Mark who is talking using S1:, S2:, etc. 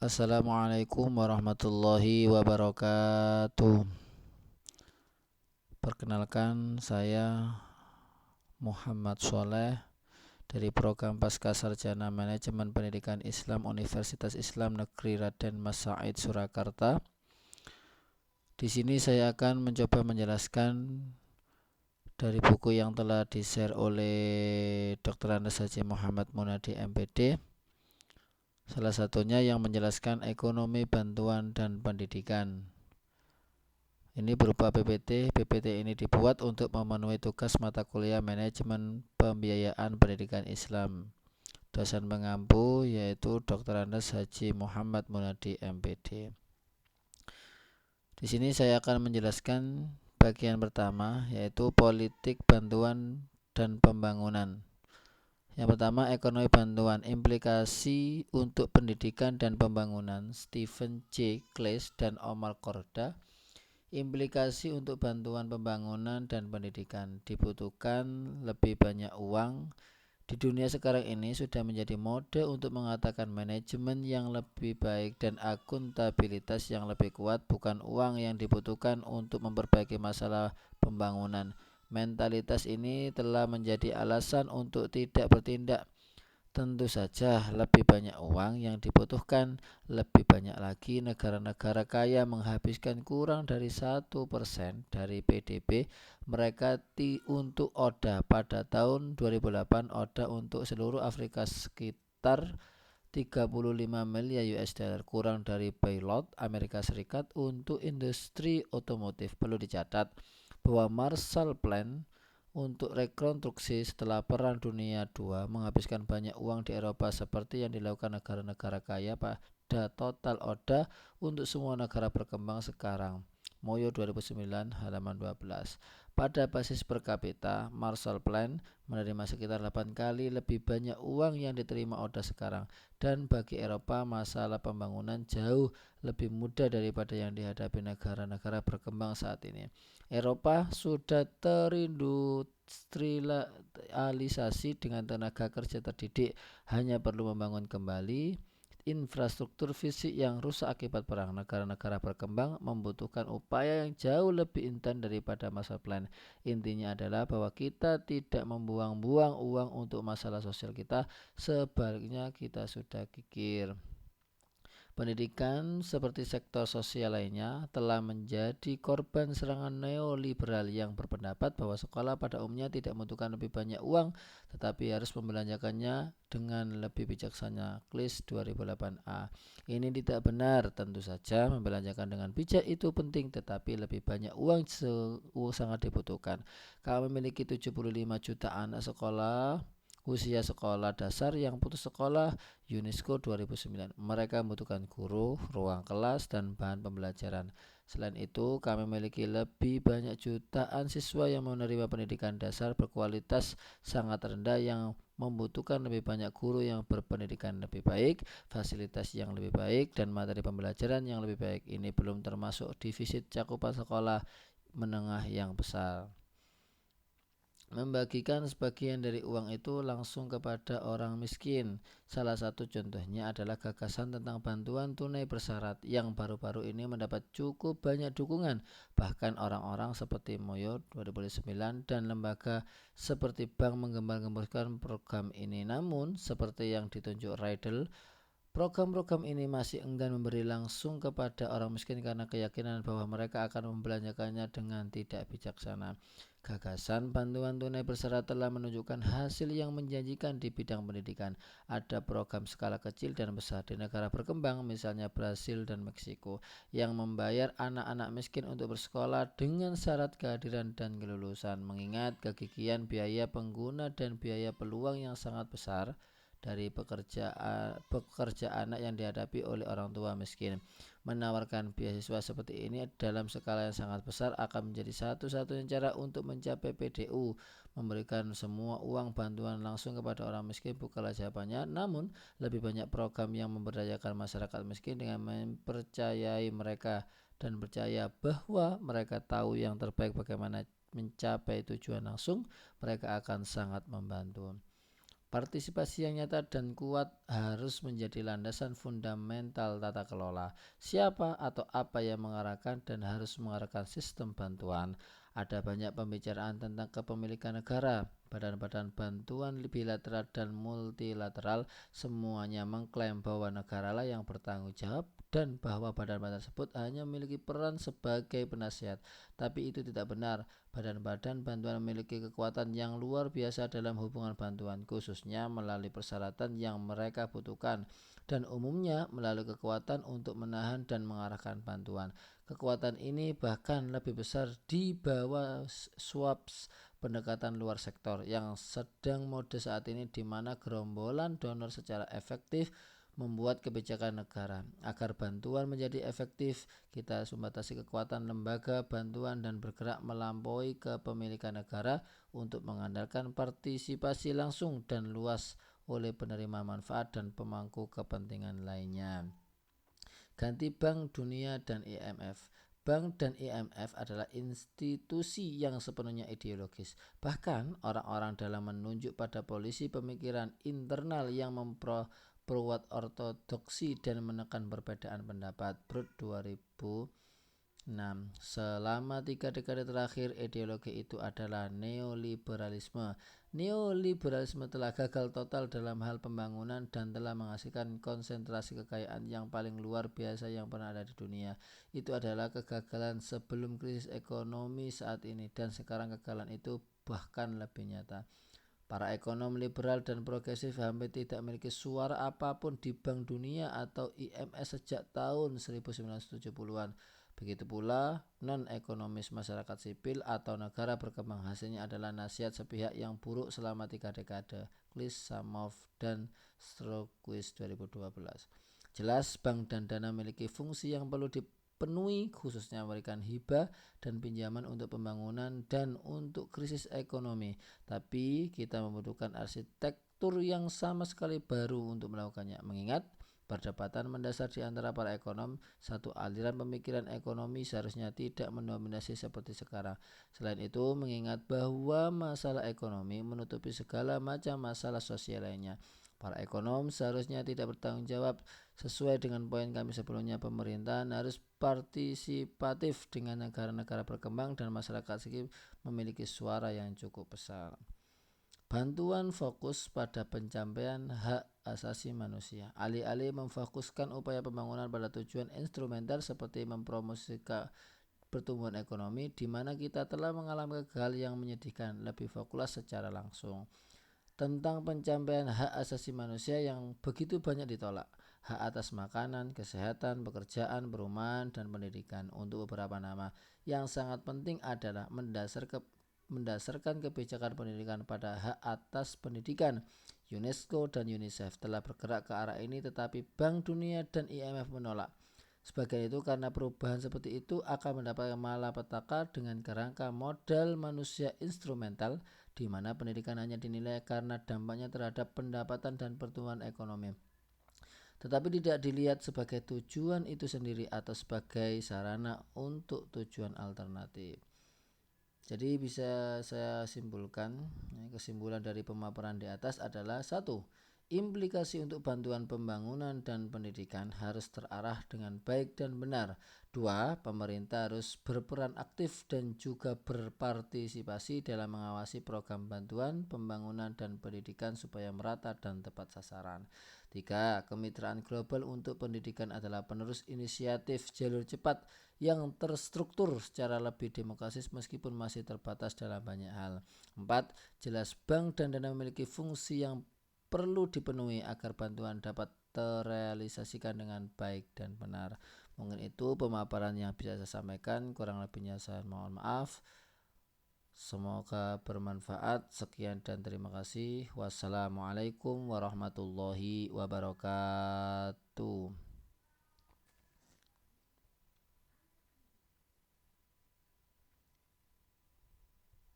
S1: Assalamualaikum warahmatullahi wabarakatuh. Perkenalkan, saya Muhammad Soleh dari program Pascasarjana Manajemen Pendidikan Islam Universitas Islam Negeri Raden Mas Said Surakarta. Di sini saya akan mencoba menjelaskan dari buku yang telah di-share oleh Dr. Andes Haji Muhammad Munadi MPD. Salah satunya yang menjelaskan ekonomi bantuan dan pendidikan. Ini berupa PPT. PPT ini dibuat untuk memenuhi tugas mata kuliah Manajemen Pembiayaan Pendidikan Islam. Dosen pengampu yaitu Dr. Andes Haji Muhammad Munadi MPD. Di sini saya akan menjelaskan bagian pertama, yaitu politik bantuan dan pembangunan. Yang pertama, ekonomi bantuan, implikasi untuk pendidikan dan pembangunan. Stephen J. Cleese dan Omar Korda. Implikasi untuk bantuan pembangunan dan pendidikan. Dibutuhkan lebih banyak uang. Di dunia sekarang ini sudah menjadi mode untuk mengatakan manajemen yang lebih baik dan akuntabilitas yang lebih kuat, bukan uang yang dibutuhkan untuk memperbaiki masalah pembangunan. Mentalitas ini telah menjadi alasan untuk tidak bertindak. Tentu saja lebih banyak uang yang dibutuhkan. Lebih banyak lagi negara-negara kaya menghabiskan kurang dari 1% dari PDB mereka untuk ODA. Pada tahun 2008 ODA untuk seluruh Afrika sekitar 35 miliar US dollar, kurang dari bailout Amerika Serikat untuk industri otomotif. Perlu dicatat bahwa Marshall Plan untuk rekonstruksi setelah Perang Dunia II menghabiskan banyak uang di Eropa seperti yang dilakukan negara-negara kaya pada total ODA untuk semua negara berkembang sekarang. Moyo 2009 halaman 12. Pada basis per kapita, Marshall Plan menerima sekitar 8 kali lebih banyak uang yang diterima ODA sekarang, dan bagi Eropa masalah pembangunan jauh lebih mudah daripada yang dihadapi negara-negara berkembang saat ini. Eropa sudah terindustrialisasi dengan tenaga kerja terdidik, hanya perlu membangun kembali infrastruktur fisik yang rusak akibat perang. Negara-negara berkembang membutuhkan upaya yang jauh lebih intens daripada Marshall Plan. Intinya adalah bahwa kita tidak membuang-buang uang untuk masalah sosial kita, sebaliknya kita sudah kikir. Pendidikan seperti sektor sosial lainnya telah menjadi korban serangan neoliberal yang berpendapat bahwa sekolah pada umumnya tidak membutuhkan lebih banyak uang, tetapi harus membelanjakannya dengan lebih bijaksana. Cleese 2008a. Ini tidak benar. Tentu saja membelanjakan dengan bijak itu penting, tetapi lebih banyak uang sangat dibutuhkan. Kami memiliki 75 juta anak sekolah usia sekolah dasar yang putus sekolah, UNESCO 2009. Mereka membutuhkan guru, ruang kelas, dan bahan pembelajaran. Selain itu, kami memiliki lebih banyak jutaan siswa yang menerima pendidikan dasar berkualitas sangat rendah yang membutuhkan lebih banyak guru yang berpendidikan lebih baik, fasilitas yang lebih baik, dan materi pembelajaran yang lebih baik. Ini belum termasuk defisit cakupan sekolah menengah yang besar. Membagikan sebagian dari uang itu langsung kepada orang miskin. Salah satu contohnya adalah gagasan tentang bantuan tunai bersyarat yang baru-baru ini mendapat cukup banyak dukungan. Bahkan orang-orang seperti Moyo 2009 dan lembaga seperti bank menggembar-gemborkan program ini. Namun, seperti yang ditunjuk Riedel, program-program ini masih enggan memberi langsung kepada orang miskin karena keyakinan bahwa mereka akan membelanjakannya dengan tidak bijaksana. Gagasan bantuan tunai bersyarat telah menunjukkan hasil yang menjanjikan di bidang pendidikan. Ada program skala kecil dan besar di negara berkembang, misalnya Brasil dan Meksiko, yang membayar anak-anak miskin untuk bersekolah dengan syarat kehadiran dan kelulusan. Mengingat kegigihan biaya pengguna dan biaya peluang yang sangat besar dari pekerja anak yang dihadapi oleh orang tua miskin, menawarkan beasiswa seperti ini dalam skala yang sangat besar akan menjadi satu-satunya cara untuk mencapai PDU. Memberikan semua uang bantuan langsung kepada orang miskin bukanlah jawabannya, namun lebih banyak program yang memberdayakan masyarakat miskin dengan mempercayai mereka dan percaya bahwa mereka tahu yang terbaik bagaimana mencapai tujuan langsung, mereka akan sangat membantu. Partisipasi yang nyata dan kuat harus menjadi landasan fundamental tata kelola. Siapa atau apa yang mengarahkan dan harus mengarahkan sistem bantuan? Ada banyak pembicaraan tentang kepemilikan negara. Badan-badan bantuan bilateral dan multilateral semuanya mengklaim bahwa negaralah yang bertanggung jawab dan bahwa badan-badan tersebut hanya memiliki peran sebagai penasihat. Tapi itu tidak benar. Badan-badan bantuan memiliki kekuatan yang luar biasa dalam hubungan bantuan, khususnya melalui persyaratan yang mereka butuhkan, dan umumnya melalui kekuatan untuk menahan dan mengarahkan bantuan. Kekuatan ini bahkan lebih besar di bawah swaps pendekatan luar sektor yang sedang mode saat ini, di mana gerombolan donor secara efektif membuat kebijakan negara. Agar bantuan menjadi efektif, kita harus membatasi kekuatan lembaga bantuan dan bergerak melampaui kepemilikan negara untuk mengandalkan partisipasi langsung dan luas oleh penerima manfaat dan pemangku kepentingan lainnya. Ganti Bank Dunia dan IMF. Bank dan IMF adalah institusi yang sepenuhnya ideologis. Bahkan orang-orang dalam menunjuk pada polisi pemikiran internal yang memperkuat ortodoksi dan menekan perbedaan pendapat. Brut 2006. Selama 3 dekade terakhir, ideologi itu adalah neoliberalisme. Neoliberalisme telah gagal total dalam hal pembangunan dan telah menghasilkan konsentrasi kekayaan yang paling luar biasa yang pernah ada di dunia. Itu adalah kegagalan sebelum krisis ekonomi saat ini, dan sekarang kegagalan itu bahkan lebih nyata. Para ekonom liberal dan progresif hampir tidak memiliki suara apapun di Bank Dunia atau IMF sejak tahun 1970-an. Begitu pula non-ekonomis masyarakat sipil atau negara berkembang, hasilnya adalah nasihat sepihak yang buruk selama 3 dekade. Clis, Samov, dan Strokowitz 2012. Jelas, bank dan dana memiliki fungsi yang perlu dipenuhi, khususnya memberikan hibah dan pinjaman untuk pembangunan dan untuk krisis ekonomi. Tapi kita membutuhkan arsitektur yang sama sekali baru untuk melakukannya. Mengingat perdebatan mendasar di antara para ekonom, satu aliran pemikiran ekonomi seharusnya tidak mendominasi seperti sekarang. Selain itu, mengingat bahwa masalah ekonomi menutupi segala macam masalah sosial lainnya, para ekonom seharusnya tidak bertanggung jawab. Sesuai dengan poin kami sebelumnya, pemerintahan harus partisipatif dengan negara-negara berkembang dan masyarakat sipil memiliki suara yang cukup besar. Bantuan fokus pada pencapaian hak asasi manusia. Alih-alih memfokuskan upaya pembangunan pada tujuan instrumental seperti mempromosikan pertumbuhan ekonomi, di mana kita telah mengalami kegagalan yang menyedihkan, lebih fokus secara langsung tentang pencapaian hak asasi manusia yang begitu banyak ditolak. Hak atas makanan, kesehatan, pekerjaan, perumahan, dan pendidikan untuk beberapa nama. Yang sangat penting adalah mendasarkan kebijakan pendidikan pada hak atas pendidikan. UNESCO dan UNICEF telah bergerak ke arah ini, tetapi Bank Dunia dan IMF menolak. Sebagai itu, karena perubahan seperti itu akan mendapatkan malapetaka dengan kerangka modal manusia instrumental, di mana pendidikan hanya dinilai karena dampaknya terhadap pendapatan dan pertumbuhan ekonomi, tetapi tidak dilihat sebagai tujuan itu sendiri atau sebagai sarana untuk tujuan alternatif. Jadi bisa saya simpulkan, kesimpulan dari pemaparan di atas adalah: 1. Implikasi untuk bantuan pembangunan dan pendidikan harus terarah dengan baik dan benar. 2. Pemerintah harus berperan aktif dan juga berpartisipasi dalam mengawasi program bantuan, pembangunan, dan pendidikan supaya merata dan tepat sasaran. 3. Kemitraan global untuk pendidikan adalah penerus inisiatif jalur cepat yang terstruktur secara lebih demokratis meskipun masih terbatas dalam banyak hal. 4. Jelas bank dan dana memiliki fungsi yang perlu dipenuhi agar bantuan dapat terrealisasikan dengan baik dan benar. Mungkin itu pemaparan yang bisa saya sampaikan, kurang lebihnya saya mohon maaf. Semoga bermanfaat. Sekian dan terima kasih. Wassalamualaikum warahmatullahi wabarakatuh.